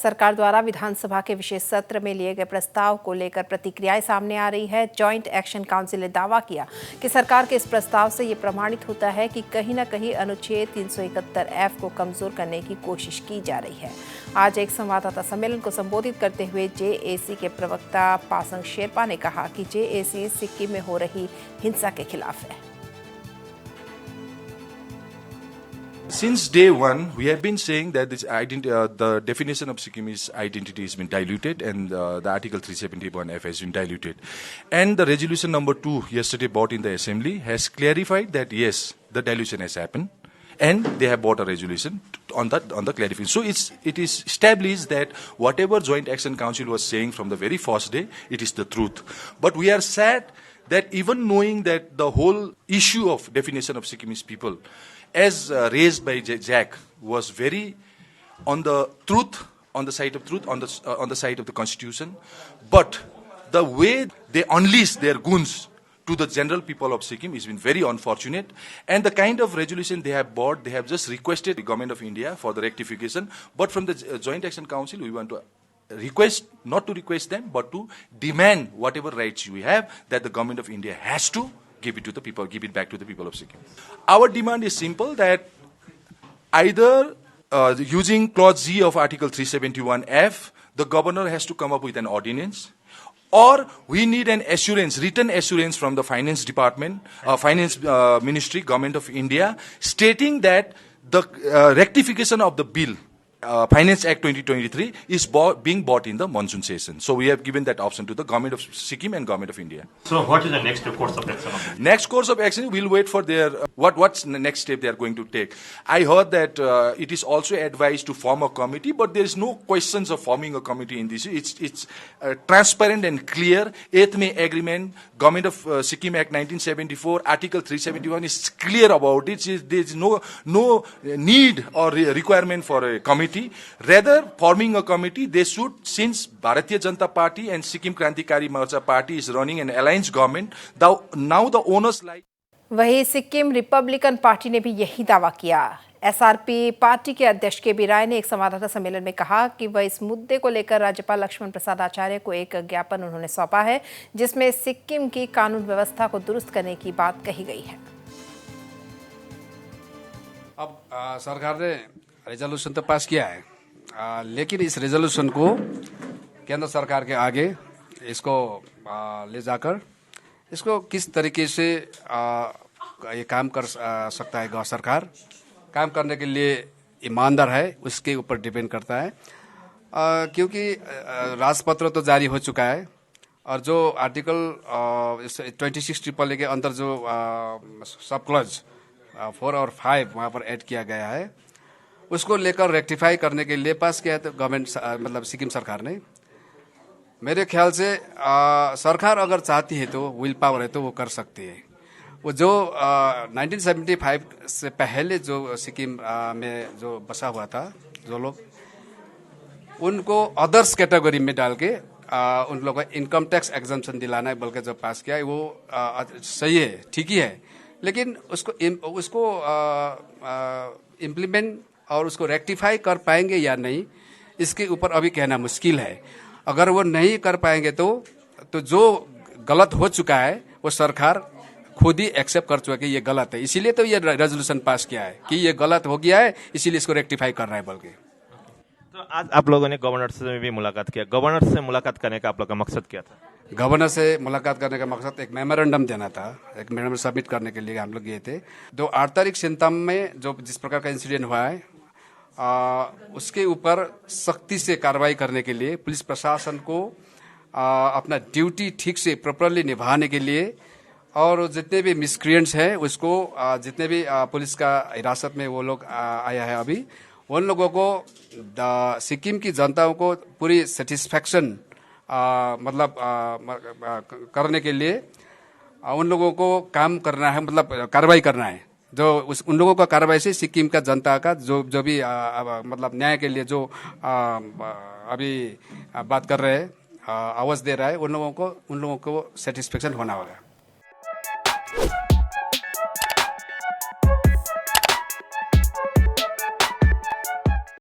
सरकार द्वारा विधानसभा के विशेष सत्र में लिए गए प्रस्ताव को लेकर प्रतिक्रियाएं सामने आ रही है। जॉइंट एक्शन काउंसिल ने दावा किया कि सरकार के इस प्रस्ताव से ये प्रमाणित होता है कि कहीं न कहीं अनुच्छेद 371F को कमजोर करने की कोशिश की जा रही है। आज एक संवाददाता सम्मेलन को संबोधित करते हुए जेएसी के प्रवक्ता पासंग शेरपा ने कहा कि जेएसी सिक्किम में हो रही हिंसा के खिलाफ है। Since day one, we have been saying that the definition of Sikkimese identity has been diluted, and the Article 371F has been diluted. And the resolution number 2 yesterday brought in the Assembly has clarified that yes, the dilution has happened, and they have brought a resolution on the clarification. So it is established that whatever Joint Action Council was saying from the very first day, it is the truth. But we are sad that even knowing that the whole issue of definition of Sikkimese people, as raised by Jack, was very on the truth, on the side of truth, on the side of the Constitution. But the way they unleash their goons to the general people of Sikkim has been very unfortunate. And the kind of resolution they have brought, they have just requested the Government of India for the rectification. But from the Joint Action Council, we want to request, not to request them, but to demand whatever rights we have, that the Government of India has to give it to the people, give it back to the people of Sikkim. Our demand is simple, that either using clause G of Article 371F, the governor has to come up with an ordinance, or we need an assurance, written assurance from the Finance Department, Finance Ministry, Government of India, stating that the rectification of the bill, Finance Act 2023, is being bought in the monsoon session. So we have given that option to the Government of Sikkim and Government of India. So what is the next course of action? Next course of action, we'll wait for their what's the next step they are going to take. I heard that it is also advised to form a committee, but there is no questions of forming a committee in this. It's transparent and clear. 8th May Agreement, Government of Sikkim Act 1974, Article 371 is clear about it. There is no need or requirement for a committee. Rather, forming a committee, they should, since Bharatiya Janata Party and Sikkim Krantikari Morcha Party is running an alliance government, now the owners like. वही Sikkim Republican party ने भी यही दावा किया। SRP party के अध्यक्ष के B राय ने एक संवाददाता सम्मेलन में कहा कि वह इस मुद्दे को लेकर राज्यपाल लक्ष्मण प्रसाद आचार्य को एक ज्ञापन उन्होंने सौंपा है, जिसमें सिक्किम की कानून व्यवस्था को दुरुस्त करने की बात कही गई है। अब सरकार ने रेजोल्यूशन तो पास किया है, लेकिन इस रेजोल्यूशन को केंद्र सरकार के आगे इसको ले जाकर इसको किस तरीके से ये काम कर सकता है सरकार, काम करने के लिए ईमानदार है, उसके ऊपर डिपेंड करता है। क्योंकि राजपत्र तो जारी हो चुका है, और जो आर्टिकल 26 ट्रिपल के अंदर जो सब क्लॉज 4 और 5 वहाँ पर ऐड किया गया है, उसको लेकर रेक्टिफाई करने के लिए पास किया है तो गवर्नमेंट मतलब सिक्किम सरकार ने। मेरे ख्याल से सरकार अगर चाहती है तो विल पावर है तो वो कर सकती है। वो जो 1975 से पहले जो सिक्किम में जो बसा हुआ था जो लोग, उनको अदर्स कैटेगरी में डाल के उन लोगों को इनकम टैक्स एग्जम्पशन दिलाना है बोल के जो पास किया है, वो सही है, ठीक ही है। लेकिन उसको इम्प्लीमेंट और उसको रेक्टिफाई कर पाएंगे या नहीं, इसके ऊपर अभी कहना मुश्किल है। अगर वो नहीं कर पाएंगे तो जो गलत हो चुका है वो सरकार खुद ही एक्सेप्ट कर चुका है कि ये गलत है, इसीलिए तो ये रेजोल्यूशन पास किया है कि ये गलत हो गया है, इसीलिए इसको रेक्टिफाई कर रहा है बोल के। तो आज आप लोगों ने गवर्नर से भी मुलाकात किया, गवर्नर से मुलाकात करने का आप लोग का मकसद क्या था? गवर्नर से मुलाकात करने का मकसद एक मेमोरेंडम देना था, एक मेमोरेंडम सबमिट करने के लिए हम लोग गए थे। 8 तारीख सिंतम में जो जिस प्रकार का इंसिडेंट हुआ है, उसके ऊपर सख्ती से कार्रवाई करने के लिए पुलिस प्रशासन को अपना ड्यूटी ठीक से प्रॉपरली निभाने के लिए, और जितने भी मिसक्रिएंट्स हैं उसको जितने भी पुलिस का हिरासत में वो लोग आया है अभी, उन लोगों को सिक्किम की जनताओं को पूरी सेटिस्फैक्शन मतलब करने के लिए उन लोगों को काम करना है, मतलब कार्रवाई करना है। जो उन लोगों का कार्रवाई से सिक्किम का जनता का जो भी मतलब न्याय के लिए जो अभी बात कर रहे हैं, आवाज दे रहा है, उन लोगों को सेटिस्फेक्शन होना होगा।